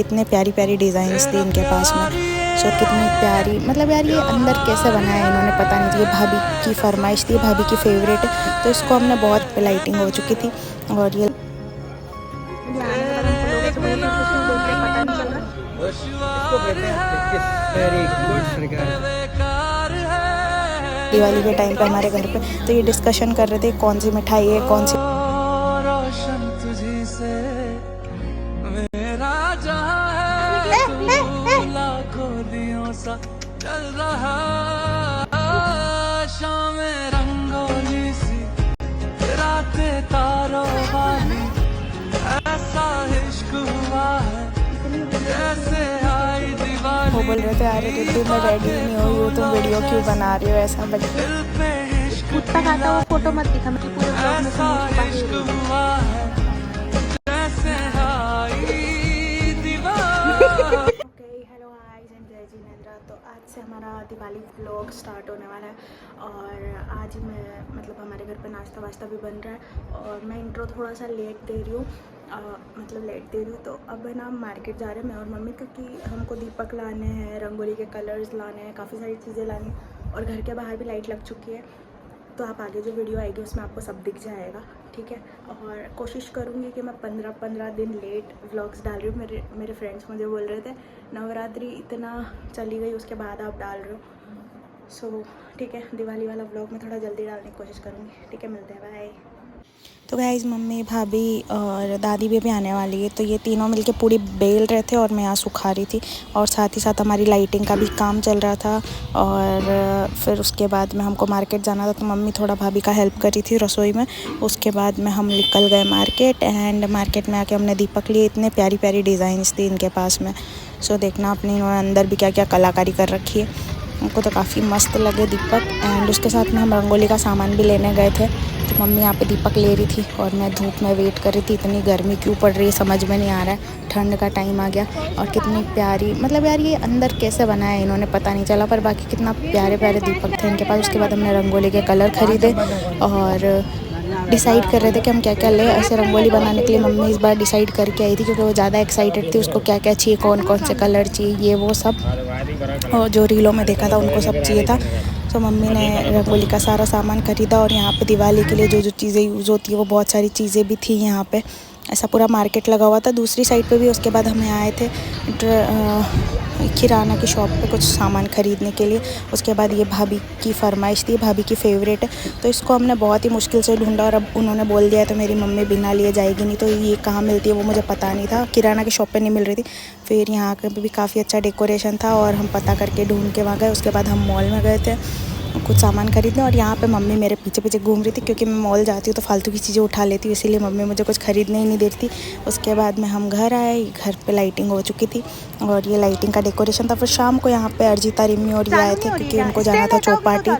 इतने प्यारी प्यारी डिज़ाइंस थी इनके पास में। सो कितनी प्यारी, मतलब यार ये अंदर कैसे बनाया इन्होंने पता नहीं। ये भाभी की फरमाइश थी, भाभी की फेवरेट है, तो इसको हमने बहुत लाइटिंग हो चुकी थी। और ये दिवाली के टाइम पे हमारे घर पे तो ये डिस्कशन कर रहे थे कौन सी मिठाई है, कौन सी रोशन तुझी से मेरा जहां है, तू लाखों दियों सा चल रहा, शाम रंगोली सी रातें तारों वाली, ऐसा इश्क हुआ है जैसे आई दिवाली। वो बोल रहे थे अरे रिद्धि मैं रेडी नहीं हुई हूँ, तुम वीडियो क्यों बना रही हो ऐसा। बट कुत्ता खाता वो फोटो मत दिखा, मैं पूरे ब्लॉग में ऐसा इश्क हुआ है जैसे आई दीवार। ओके, हेलो गाइस, एंड जय जिनेंद्र। तो आज से हमारा दिवाली व्लॉग स्टार्ट होने वाला है और आज मैं मतलब हमारे घर पे नाश्ता वाश्ता भी बन रहा है और मैं इंट्रो थोड़ा सा लेट दे रही हूँ, मतलब लेट दे रही हूँ। तो अब है ना हम मार्केट जा रहे हैं मैं और मम्मी, क्योंकि हमको दीपक लाने हैं, रंगोली के कलर्स लाने हैं, काफ़ी सारी चीज़ें लानी और घर के बाहर भी लाइट लग चुकी है। तो आप आगे जो वीडियो आएगी उसमें आपको सब दिख जाएगा, ठीक है। और कोशिश करूँगी कि मैं 15 दिन लेट व्लॉग्स डाल रही हूँ। मेरे फ्रेंड्स मुझे बोल रहे थे नवरात्रि इतना चली गई उसके बाद आप डाल रहे हो। सो ठीक है, दिवाली वाला व्लॉग में थोड़ा जल्दी डालने की कोशिश करूँगी, ठीक है। मिलते हैं, बाय। तो गाइस मम्मी, भाभी और दादी भी आने वाली है, तो ये तीनों मिलके पूरी बेल रहे थे और मैं यहाँ सुखा रही थी। और साथ ही साथ हमारी लाइटिंग का भी काम चल रहा था। और फिर उसके बाद में हमको मार्केट जाना था, तो मम्मी थोड़ा भाभी का हेल्प कर रही थी रसोई में। उसके बाद में हम निकल गए मार्केट, एंड मार्केट में आके हमने दीपक लिए। इतने प्यारी प्यारी डिज़ाइंस थी इनके पास में। सो देखना अपनी इन्होंने अंदर भी क्या क्या कलाकारी कर रखी है, उनको तो काफ़ी मस्त लगे दीपक। एंड उसके साथ में हम रंगोली का सामान भी लेने गए थे, तो मम्मी यहाँ पे दीपक ले रही थी और मैं धूप में वेट कर रही थी। इतनी गर्मी क्यों पड़ रही है समझ में नहीं आ रहा है, ठंड का टाइम आ गया। और कितनी प्यारी, मतलब यार ये अंदर कैसे बनाया इन्होंने पता नहीं चला, पर बाकी कितना प्यारे प्यारे दीपक थे इनके पास। उसके बाद हमने रंगोली के कलर ख़रीदे और डिसाइड कर रहे थे कि हम क्या क्या लें। ऐसे रंगोली बनाने के लिए मम्मी इस बार डिसाइड करके आई थी, क्योंकि वो ज़्यादा एक्साइटेड थी, उसको क्या क्या चाहिए, कौन कौन से कलर चाहिए, ये वो सब। और जो रीलों में देखा था उनको सब चाहिए था। तो मम्मी ने रंगोली का सारा सामान ख़रीदा और यहाँ पे दिवाली के लिए जो जो चीज़ें यूज़ होती है वो बहुत सारी चीज़ें भी थी यहाँ पे। ऐसा पूरा मार्केट लगा हुआ था दूसरी साइड पे भी। उसके बाद हमें आए थे किराना की शॉप पे कुछ सामान ख़रीदने के लिए। उसके बाद ये भाभी की फरमाइश थी, भाभी की फेवरेट है, तो इसको हमने बहुत ही मुश्किल से ढूंढा और अब उन्होंने बोल दिया है तो मेरी मम्मी बिना लिए जाएगी नहीं। तो ये कहाँ मिलती है वो मुझे पता नहीं था, किराना की शॉप पे नहीं मिल रही थी। फिर यहाँ पे भी काफ़ी अच्छा डेकोरेशन था और हम पता करके ढूंढ के वहाँ गए। उसके बाद हम मॉल में गए थे कुछ सामान खरीदने, और यहाँ पे मम्मी मेरे पीछे पीछे घूम रही थी, क्योंकि मैं मॉल जाती हूँ तो फालतू की चीज़ें उठा लेती हूँ, इसीलिए मम्मी मुझे कुछ ख़रीदने ही नहीं देती। उसके बाद में हम घर आए, घर पे लाइटिंग हो चुकी थी और ये लाइटिंग का डेकोरेशन था। फिर शाम को यहाँ पे अर्जिता, रिमी और ये आए थे, क्योंकि उनको जाना था चौपाटी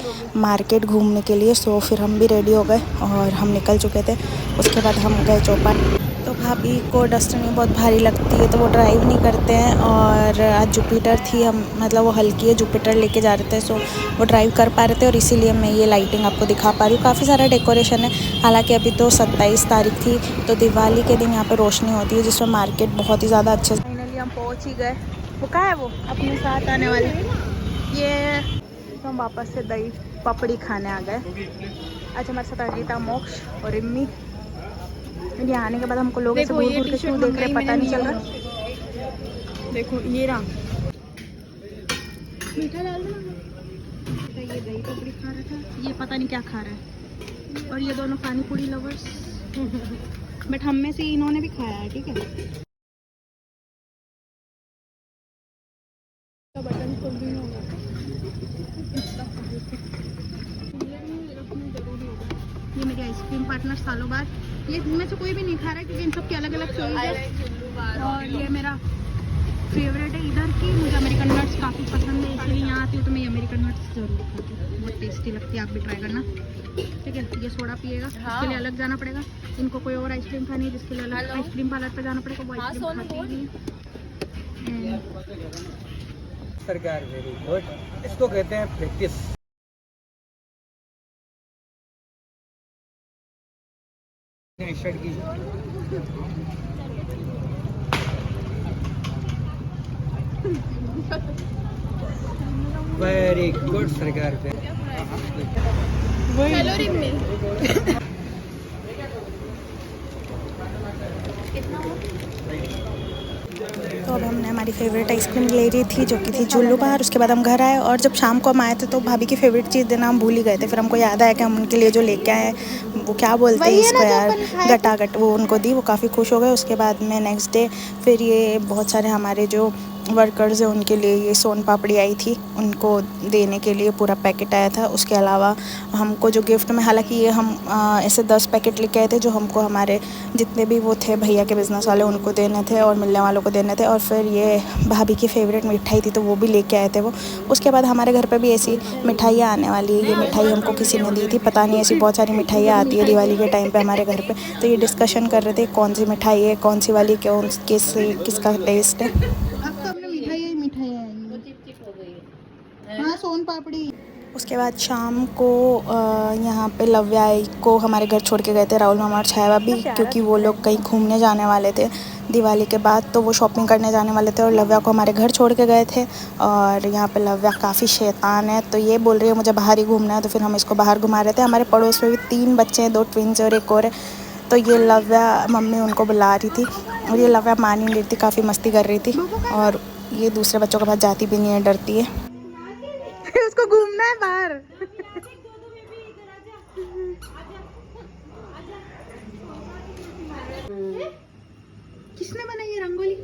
मार्केट घूमने के लिए। सो फिर हम भी रेडी हो गए और हम निकल चुके थे। उसके बाद हम गए चौपाटी। तो भाभी को डस्टनी बहुत भारी लगती है तो वो ड्राइव नहीं करते हैं, और आज जुपिटर थी, हम मतलब वो हल्की है, जुपिटर लेके जा रहे थे, सो वो ड्राइव कर पा रहे थे। और इसीलिए मैं ये लाइटिंग आपको दिखा पा रही हूँ। काफ़ी सारा डेकोरेशन है, हालांकि अभी तो 27 तारीख थी, तो दिवाली के दिन यहाँ पे रोशनी होती है, जिसमें मार्केट बहुत ही ज़्यादा अच्छे से। फाइनली हम पहुंच ही गए। वो कहाँ है, वो अपने साथ आने वाले ये। तो हम वापस से दही पपड़ी खाने आ गए। आज हमारे साथ अर्जिता, मोक्ष और रिम्मी। यहाँ आने के बाद हमको लोग ऐसे घूर घूर के क्यों देख रहे हैं पता नहीं चल रहा। देखो ये रहा, मीठा डाल दो। ये दही पपड़ी खा रहा था, ये पता नहीं क्या खा रहा है, और ये दोनों पानी पूरी लवर्स। बट हम में से इन्होंने भी खाया है, ठीक है। बटन खोल भी नहीं होगा, ये मेरी आइसक्रीम पार्टनर सालों बाद, ये इनमें से कोई भी नहीं खा रहा है क्योंकि इन सब की अलग अलग चॉइस है। और ये मेरा फेवरेट है इधर की, मुझे अमेरिकन नट्स काफ़ी पसंद है, इसलिए यहाँ आती हूँ तो मैं अमेरिकन नट्स जरूर खाती हूँ, बहुत टेस्टी लगती है, आप भी ट्राई करना, ठीक है। ये सोडा पिएगा, उसके लिए अलग जाना पड़ेगा। इनको कोई और आइसक्रीम खानी है जिसके लिए अलग आइसक्रीम पार्लर पर जाना पड़ेगा, वो आइसक्रीम खाती नहीं। सरकार वेरी गुड, इसको कहते हैं प्रैक्टिस। शर्ट की वेरी गुड सरकार पे कैलोरी में तो अब हमने हमारी फेवरेट आइसक्रीम ले रही थी जो कि थी जुल्लू बार। उसके बाद हम घर आए और जब शाम को हम आए थे तो भाभी की फेवरेट चीज़ देना हम भूल ही गए थे। फिर हमको याद आया कि हम उनके लिए जो लेके आए वो क्या बोलते हैं इसको यार, गटागट, वो उनको दी। वो काफ़ी खुश हो गए। उसके बाद में नेक्स्ट डे फिर ये बहुत सारे हमारे जो वर्कर्स हैं उनके लिए ये सोन पापड़ी आई थी, उनको देने के लिए पूरा पैकेट आया था। उसके अलावा हमको जो गिफ्ट में, हालांकि ये हम ऐसे 10 पैकेट लेके आए थे जो हमको हमारे जितने भी वो थे भैया के बिज़नेस वाले उनको देने थे और मिलने वालों को देने थे। और फिर ये भाभी की फेवरेट मिठाई थी तो वो भी लेके आए थे वो। उसके बाद हमारे घर पे भी ऐसी मिठाइयाँ आने वाली है। ये मिठाई हमको किसी ने दी थी, पता नहीं, ऐसी बहुत सारी मिठाइयाँ आती है दिवाली के टाइम पे हमारे घर पे। तो ये डिस्कशन कर रहे थे कौन सी मिठाई है, कौन सी वाली, किसका टेस्ट है। अब तो अपने मिठाई हाँ, सोन पापड़ी। उसके बाद शाम को यहाँ पे लव्या को हमारे घर छोड़ के गए थे राहुल मामा और छाया भाभी, क्योंकि वो लोग कहीं घूमने जाने वाले थे दिवाली के बाद, तो वो शॉपिंग करने जाने वाले थे और लव्या को हमारे घर छोड़ के गए थे। और यहाँ पे लव्या काफ़ी शैतान है, तो ये बोल रही है मुझे बाहर ही घूमना है, तो फिर हम इसको बाहर घुमा रहे थे। हमारे पड़ोस में भी 3 बच्चे हैं, 2 ट्विंस और एक और है। तो ये लव्या, मम्मी उनको बुला रही थी और ये लव्या मान ही नहीं रही थी, काफ़ी मस्ती कर रही थी। और ये दूसरे बच्चों के पास जाती भी नहीं है, डरती है। उसको घूमना है बाहर। किसने बनाई ये रंगोली?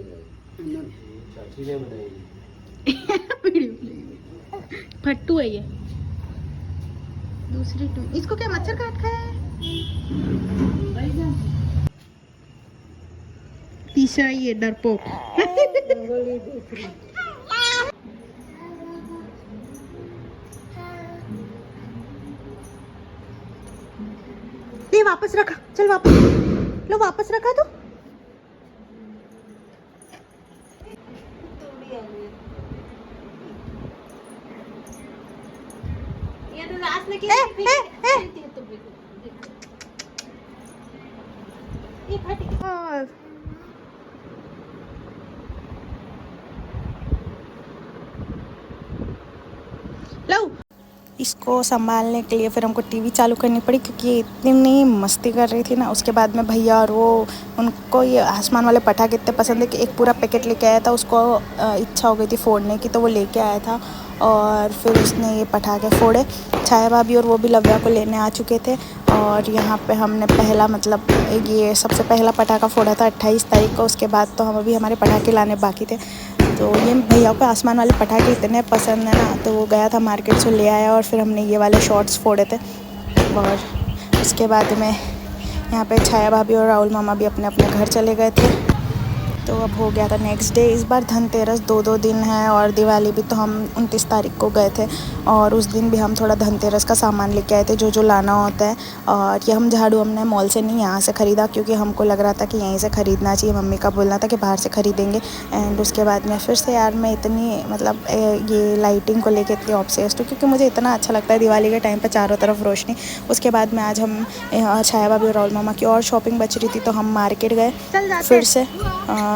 चाची ने बनाई। फट्टू है ये। दूसरी टू, इसको क्या मच्छर काट खाया है? तीसरा ये डरपोक। ये वापस रखा, चल वापस लो, वापस रखा तो। ये तो लास्ट में ये फट गया। लो, इसको संभालने के लिए फिर हमको टीवी चालू करनी पड़ी, क्योंकि ये इतनी मस्ती कर रही थी ना। उसके बाद में भैया और वो, उनको ये आसमान वाले पटाखे इतने पसंद है कि एक पूरा पैकेट लेके आया था। उसको इच्छा हो गई थी फोड़ने की, तो वो लेके आया था और फिर उसने ये पटाखे फोड़े। छाया भाभी और वो भी लव्या को लेने आ चुके थे। और यहाँ पे हमने पहला, मतलब ये सबसे पहला पटाखा फोड़ा था 28 तारीख को। उसके बाद तो हम अभी हमारे पटाखे लाने बाकी थे। तो ये भैया को आसमान वाले पटाखे इतने पसंद है ना, तो वो गया था मार्केट से ले आया और फिर हमने ये वाले शॉट्स फोड़े थे। और उसके बाद में यहाँ पे छाया भाभी और राहुल मामा भी अपने अपने घर चले गए थे। तो अब हो गया था नेक्स्ट डे। इस बार धनतेरस 2-2 दिन है और दिवाली भी, तो हम 29 तारीख को गए थे और उस दिन भी हम थोड़ा धनतेरस का सामान लेके आए थे, जो लाना होता है। और ये हम झाड़ू हमने मॉल से नहीं, यहाँ से ख़रीदा, क्योंकि हमको लग रहा था कि यहीं से ख़रीदना चाहिए। मम्मी का बोलना था कि बाहर से ख़रीदेंगे। एंड उसके बाद में फिर से यार मैं इतनी, मतलब ये लाइटिंग को लेके इतनी ऑब्सेस्ड हूँ, क्योंकि मुझे इतना अच्छा लगता है दिवाली के टाइम पर चारों तरफ रोशनी। उसके बाद में आज हम छाया भाभी और राहुल मामा की और शॉपिंग बच रही थी, तो हम मार्केट गए फिर से।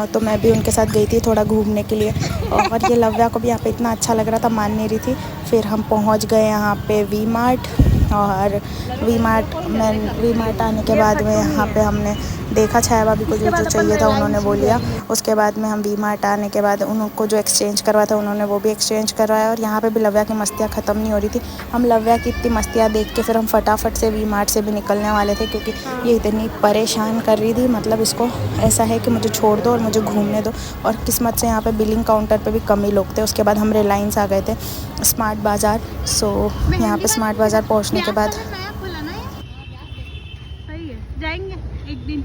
तो मैं भी उनके साथ गई थी थोड़ा घूमने के लिए। और ये लव्या को भी यहाँ पे इतना अच्छा लग रहा था, मान नहीं रही थी। फिर हम पहुँच गए यहाँ पे वी मार्ट। और वी मार्ट आने के बाद में यहाँ पे हमने देखा छाया भाभी को जो चाहिए था उन्होंने वो लिया। उसके बाद में हम वी मार्ट आने के बाद उनको जो एक्सचेंज करवाया था उन्होंने वो भी एक्सचेंज करवाया। और यहाँ पे भी लव्या की मस्तियाँ ख़त्म नहीं हो रही थी। हम लव्या की इतनी मस्तियाँ देख के फिर हम फटाफट से वी मार्ट से भी निकलने वाले थे, क्योंकि ये इतनी परेशान कर रही थी। मतलब इसको ऐसा है कि मुझे छोड़ दो और मुझे घूमने दो। और किस्मत से यहाँ पे बिलिंग काउंटर पे भी कम ही लोग थे। उसके बाद हम रिलायंस आ गए थे, स्मार्ट बाज़ार। सो यहाँ पे स्मार्ट बाज़ार पहुँचने के बाद जाएंगे एक दिन।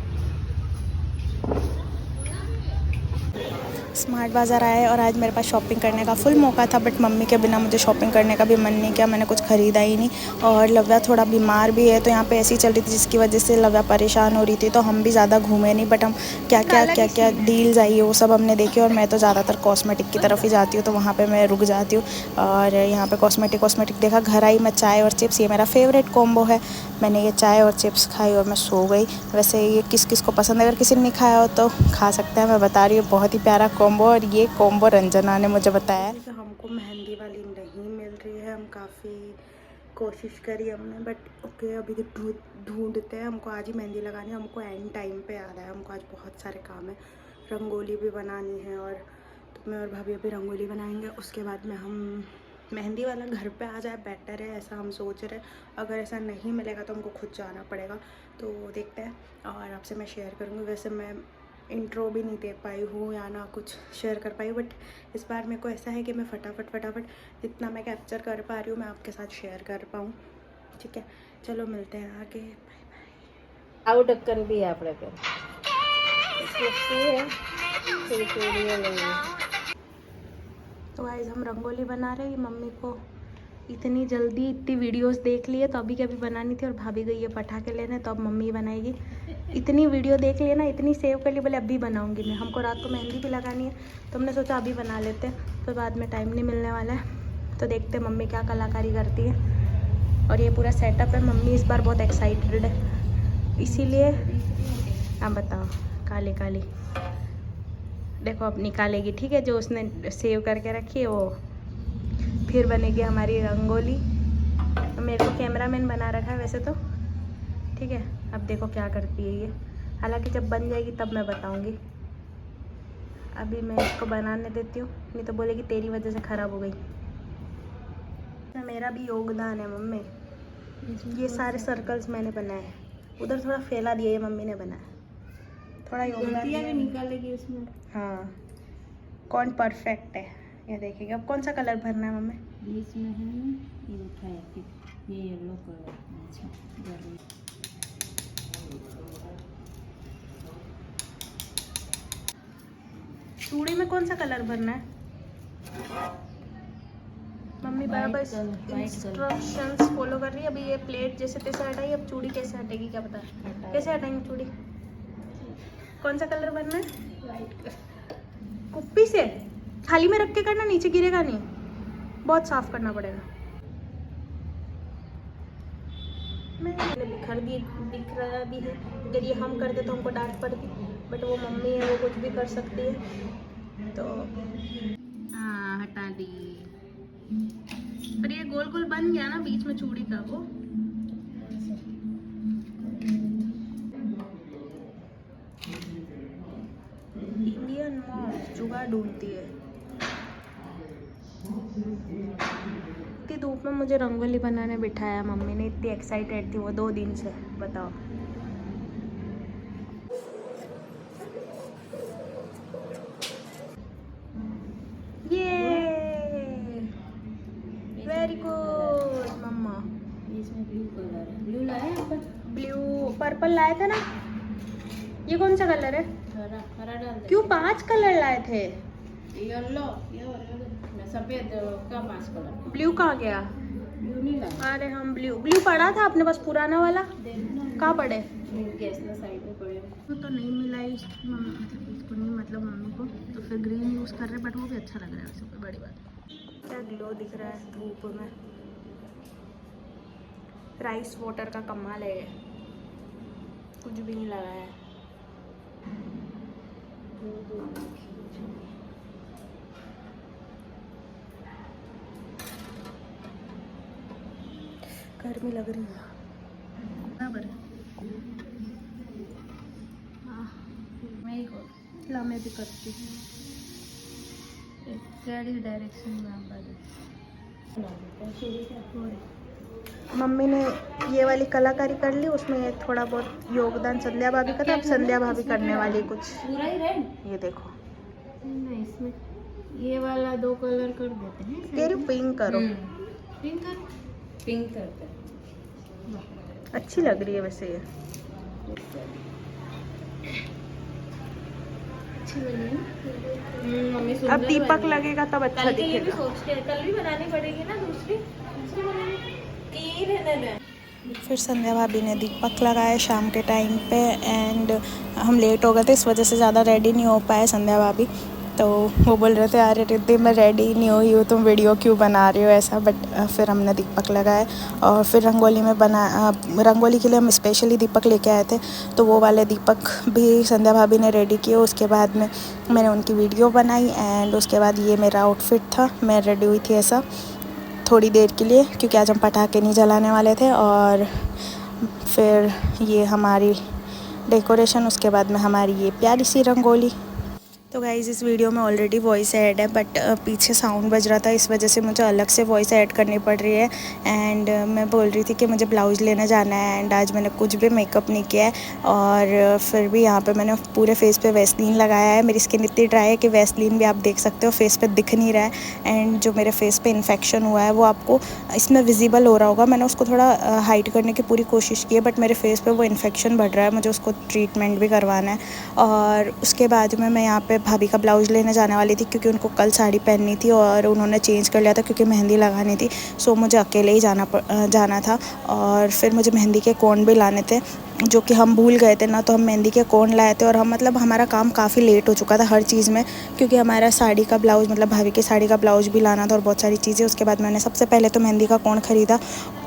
स्मार्ट बाज़ार आए और आज मेरे पास शॉपिंग करने का फुल मौका था, बट मम्मी के बिना मुझे शॉपिंग करने का भी मन नहीं किया। मैंने कुछ ख़रीदा ही नहीं। और लव्या थोड़ा बीमार भी है, तो यहाँ पे ऐसी चल रही थी जिसकी वजह से लव्या परेशान हो रही थी। तो हम भी ज़्यादा घूमे नहीं, बट हम क्या डील्स आई है वो सब हमने देखे। और मैं तो ज़्यादातर कॉस्मेटिक की तरफ ही जाती हूँ, तो वहाँ पर मैं रुक जाती हूँ। और यहाँ पर कॉस्मेटिक देखा। घर आई मैं चाय और चिप्स, ये मेरा फेवरेट कॉम्बो है। मैंने ये चाय और चिप्स खाई और मैं सो गई। वैसे ये किस किस को पसंद है, अगर किसी ने नहीं खाया हो तो खा सकता है। मैं बता रही हूँ बहुत ही प्यारा कॉम्बो कॉम्बो, और ये कॉम्बो रंजना ने मुझे बताया कि हमको मेहंदी वाली नहीं मिल रही है। हम काफ़ी कोशिश करी हमने, बट ओके अभी तो ढूंढते हैं। हमको आज ही मेहंदी लगानी है। हमको एंड टाइम पे याद है, हमको आज बहुत सारे काम है, रंगोली भी बनानी है, और तो मैं और भाभी अभी रंगोली बनाएंगे। उसके बाद में हम मेहंदी वाला घर पे आ जाए बेटर है, ऐसा हम सोच रहे हैं। अगर ऐसा नहीं मिलेगा तो हमको खुद जाना पड़ेगा, तो देखते हैं और आपसे मैं शेयर करूँगी। वैसे मैं इंट्रो भी नहीं दे पाई हूँ या ना कुछ शेयर कर पाई हूँ, बट इस बार मेरे को ऐसा है कि मैं फटाफट जितना मैं कैप्चर कर पा रही हूँ मैं आपके साथ शेयर कर पाऊँ। ठीक है, चलो मिलते हैं आगे। આવું ઢક્કન બી આપણે કર तो गाइस हम रंगोली बना रहे हैं। मम्मी को इतनी जल्दी इतनी वीडियोस देख लिए तो अभी के अभी बनानी थी, और भाभी गई है पटाखे लेने, तो अब मम्मी बनाएगी। इतनी वीडियो देख लिए ना, इतनी सेव कर ली, बोले अभी बनाऊंगी मैं। हमको रात को मेहंदी भी लगानी है, तो हमने सोचा अभी बना लेते हैं, फिर बाद में टाइम नहीं मिलने वाला है। तो देखते हैं मम्मी क्या कलाकारी करती है। और ये पूरा सेटअप है। मम्मी इस बार बहुत एक्साइटेड है, इसीलिए आप बताओ। काली काली देखो अब निकालेगी, ठीक है, जो उसने सेव करके रखी है वो। फिर बनेगी हमारी रंगोली। मेरे को कैमरामैन बना रखा है वैसे तो, ठीक है। अब देखो क्या करती है ये, हालांकि जब बन जाएगी तब मैं बताऊंगी। अभी मैं इसको बनाने देती हूँ, नहीं तो बोलेगी तेरी वजह से ख़राब हो गई। मेरा भी योगदान है मम्मी, ये सारे सर्कल्स मैंने बनाए हैं। उधर थोड़ा फैला दिया, ये मम्मी ने बनाया, थोड़ा योगदान दिया। निकालेगी उसमें। हाँ, कौन परफेक्ट है ये देखेंगे। अब कौन सा कलर भरना है मम्मी? बीच में है ना, ये उठाया फिर ये येलो कलर बीच में। चूड़ी में कौन सा कलर भरना है मम्मी? बराबर इंस्ट्रक्शंस फॉलो कर रही है। अभी ये प्लेट जैसे तैसे हटाई, अब चूड़ी कैसे हटेगी क्या पता। कैसे हटाएंगे चूड़ी? कौन सा कलर भरना है? कुप्पी से थाली में रख के करना, नीचे गिरेगा नहीं, बहुत साफ करना पड़ेगा। मैंने बिखर दिख रहा भी है। अगर ये हम करते तो हमको डांट पड़ती, बट वो मम्मी है, वो कुछ भी कर सकती है। तो हाँ, हटा दी। पर ये गोल गोल बन गया ना बीच में चूड़ी का वो। इंडियन मॉम जुगाड़ ढूंढती है। इतनी धूप में मुझे रंगोली बनाने बिठाया मम्मी ने, इतनी एक्साइटेड थी वो 2 दिन से, बताओ। वेरी गुड मम्मा। इसमें ब्लू कलर है। ब्लू लाया अपन? ब्लू पर्पल लाए थे ना, ये कौन सा कलर है? हरा हरा डाल दे। क्यों 5 कलर लाए थे? येलो सफेद का 5 कलर। ब्लू कहाँ गया? ब्लू नहीं लाया। अरे हम ब्लू पड़ा था अपने पास, पुराना वाला कहाँ पड़े? गैस ना साइड में पड़े। तो नहीं मिला इसको नहीं, मतलब मम्मी को, तो फिर ग्रीन यूज़ कर रहे, बट वो भी अच्छा लग रहा है वैसे, कोई बड़ी बात। क्या ग्लो दिख रहा है धूप में। राइस वाटर का कमाल है, कुछ भी नहीं लगा है। गर्मी लग रही है बराबर। ला मैं भी करती हूँ। डायरेक्शन में मम्मी ने ये वाली कलाकारी कर ली, उसमें थोड़ा बहुत योगदान संध्या भाभी का था। अब संध्या भाभी करने वाली कुछ। पूरा ही रेड? ये देखो, नहीं, इसमें ये वाला 2 कलर कर देते हैं। कह रही पिंक करो। पिंक कर, पिंक करते हैं। अच्छी लग रही है वैसे ये। अच्छी लगी ना मम्मी? अब दीपक लगेगा तब अच्छा कल के लिए भी दिखेगा। सोचते हैं, कल भी बनानी पड़ेगी ना दूसरी बनानी। तीन है। फिर संध्या भाभी ने दीपक लगाए शाम के टाइम पे, एंड हम लेट हो गए थे, इस वजह से ज़्यादा रेडी नहीं हो पाए संध्या भाभी। तो वो बोल रहे थे अरे रिद्धि मैं रेडी नहीं हुई हूँ, तुम वीडियो क्यों बना रही हो ऐसा। बट फिर हमने दीपक लगाए और फिर रंगोली में रंगोली के लिए हम स्पेशली दीपक लेके आए थे, तो वो वाले दीपक भी संध्या भाभी ने रेडी किए। उसके बाद में मैंने उनकी वीडियो बनाई एंड उसके बाद ये मेरा आउटफिट था। मैं रेडी हुई थी ऐसा थोड़ी देर के लिए क्योंकि आज हम पटाखे नहीं जलाने वाले थे। और फिर ये हमारी डेकोरेशन, उसके बाद में हमारी ये प्यारी सी रंगोली। तो गाइज़ इस वीडियो में ऑलरेडी वॉइस ऐड है बट पीछे साउंड बज रहा था, इस वजह से मुझे अलग से वॉइस ऐड करनी पड़ रही है। एंड मैं बोल रही थी कि मुझे ब्लाउज़ लेने जाना है एंड आज मैंने कुछ भी मेकअप नहीं किया है और फिर भी यहाँ पे मैंने पूरे फेस पे वैसलीन लगाया है। मेरी स्किन इतनी ड्राई है कि वैसलीन भी आप देख सकते हो फेस पे दिख नहीं रहा है। एंड जो मेरे फेस पे इन्फेक्शन हुआ है वो आपको इसमें विजिबल हो रहा होगा। मैंने उसको थोड़ा हाइड करने की पूरी कोशिश की है बट मेरे फेस पे वो इन्फेक्शन बढ़ रहा है, मुझे उसको ट्रीटमेंट भी करवाना है। और उसके बाद में मैं यहाँ पे भाभी का ब्लाउज़ लेने जाने वाली थी क्योंकि उनको कल साड़ी पहननी थी और उन्होंने चेंज कर लिया था क्योंकि मेहंदी लगानी थी। सो मुझे अकेले ही जाना था और फिर मुझे मेहंदी के कोन भी लाने थे जो कि हम भूल गए थे ना, तो हम मेहंदी के कोन लाए थे। और हम हमारा काम काफ़ी लेट हो चुका था हर चीज़ में क्योंकि हमारा साड़ी का ब्लाउज़ भाभी की साड़ी का ब्लाउज़ भी लाना था और बहुत सारी चीज़ें। उसके बाद मैंने सबसे पहले तो मेहंदी का कोन ख़रीदा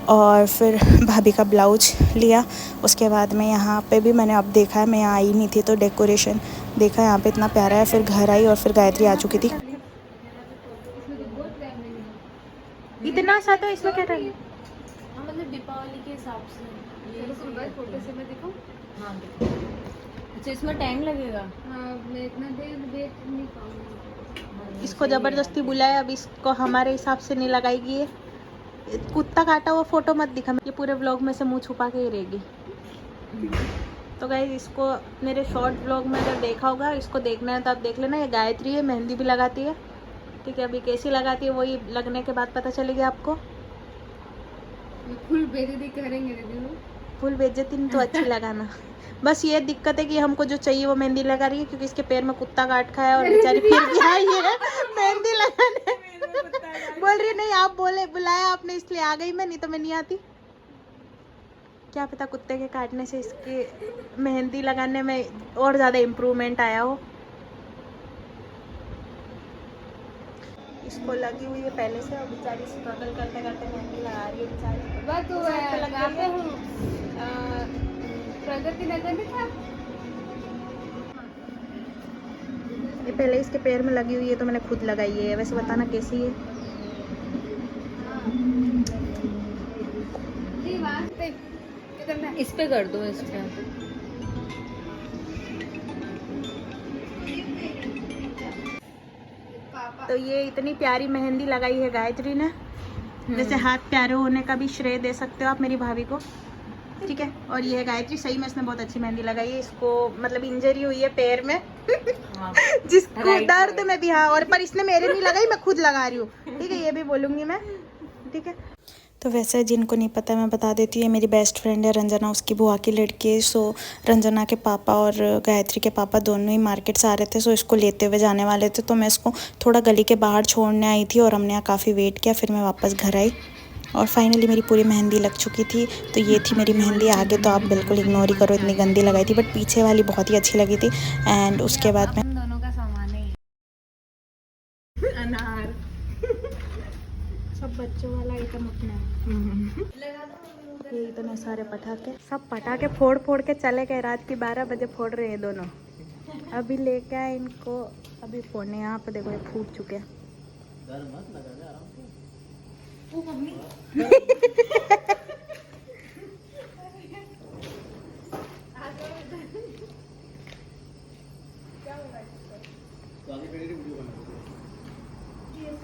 और फिर भाभी का ब्लाउज लिया। उसके बाद में यहाँ पे भी मैंने अब देखा है, मैं यहाँ आई नहीं थी तो डेकोरेशन देखा यहाँ पे इतना प्यारा है। फिर घर आई और फिर गायत्री आ चुकी थी। इतना सा तो इसमें क्या रहेगा? मतलब दीपावली के हिसाब से फोटो से मैं दिखाऊं? हाँ अच्छा इसमें टाइम लगेगा। हाँ मैं इतना देर वेट नहीं पाऊंगी। इसको ज़बरदस्ती बुलाया, अब इसको हमारे हिसाब से नहीं लगाएगी। ये कुत्ता काटा हुआ फोटो मत दिखा, ये पूरे व्लॉग में से मुंह छुपा के ही रहेगी। तो गाइस इसको मेरे शॉर्ट व्लॉग में अगर देखा होगा, इसको देखना है तो आप देख लेना। ये गायत्री है, मेहंदी भी लगाती है, ठीक है। अभी कैसी लगाती है वही लगने के बाद पता चलेगी आपको। फुल बेइज्जती करेंगे दीदी वो। फुल बेइज्जती नहीं तो अच्छी लगाना। बस ये दिक्कत है कि हमको जो चाहिए वो मेहंदी लगा रही है क्योंकि इसके पैर में कुत्ता काट खाया और बेचारी फिर भी आई है मेहंदी लगाने। बोल रही नहीं आप बुलाया आपने इसलिए आ गई मैं, नहीं तो मैं नहीं आती। क्या पता कुत्ते के काटने से इसके मेहंदी लगाने में और ज़्यादा इम्प्रूवमेंट आया हो। इसको लगी हुई है पहले से और बेचारी स्ट्रगल करते करते मेहंदी लगा रही है बेचारी। बात हुआ है यहाँ पे हूँ प्रगति नगर में था। ये पहले इसके पैर में लगी हुई है तो मैंने खुद लगाई है। वैसे बताना कैसी है। इस पे कर दो, इस पे। तो ये इतनी प्यारी मेहंदी लगाई है गायत्री ने। वैसे हाथ प्यारे होने का भी श्रेय दे सकते हो आप मेरी भाभी को, ठीक है। और ये है गायत्री, सही में इसने बहुत अच्छी मेहंदी लगाई है। इसको इंजरी हुई है पैर में जिसको दर्द में भी, हाँ। और पर इसने मेरे नहीं लगाई, मैं खुद लगा रही हूँ, ठीक है। ये भी बोलूँगी मैं, ठीक है। तो वैसे जिनको नहीं पता मैं बता देती हूँ, ये मेरी बेस्ट फ्रेंड है रंजना, उसकी बुआ की लड़की है। सो रंजना के पापा और गायत्री के पापा दोनों ही मार्केट से आ रहे थे, सो इसको लेते हुए जाने वाले थे। तो मैं इसको थोड़ा गली के बाहर छोड़ने आई थी और हमने यहाँ काफ़ी वेट किया। फिर मैं वापस घर आई और फाइनली मेरी पूरी मेहंदी लग चुकी थी। तो ये थी मेरी मेहंदी। आगे तो आप बिल्कुल इग्नोर ही करो, इतनी गंदी लगाई थी, बट पीछे वाली बहुत ही अच्छी लगी थी। एंड उसके बाद में दोनों का सामान है अनार सब बच्चों वाला आइटम अपना। ये इतने सारे पटाखे, सब पटाखे फोड़ फोड़ के चले गए। रात की 12 बजे फोड़ रहे हैं दोनों। अभी लेके आए इनको, अभी फोड़ने। यहाँ पे देखो ये फूट चुके हैं।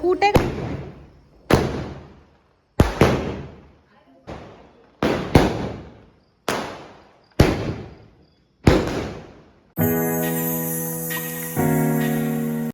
फूटेगा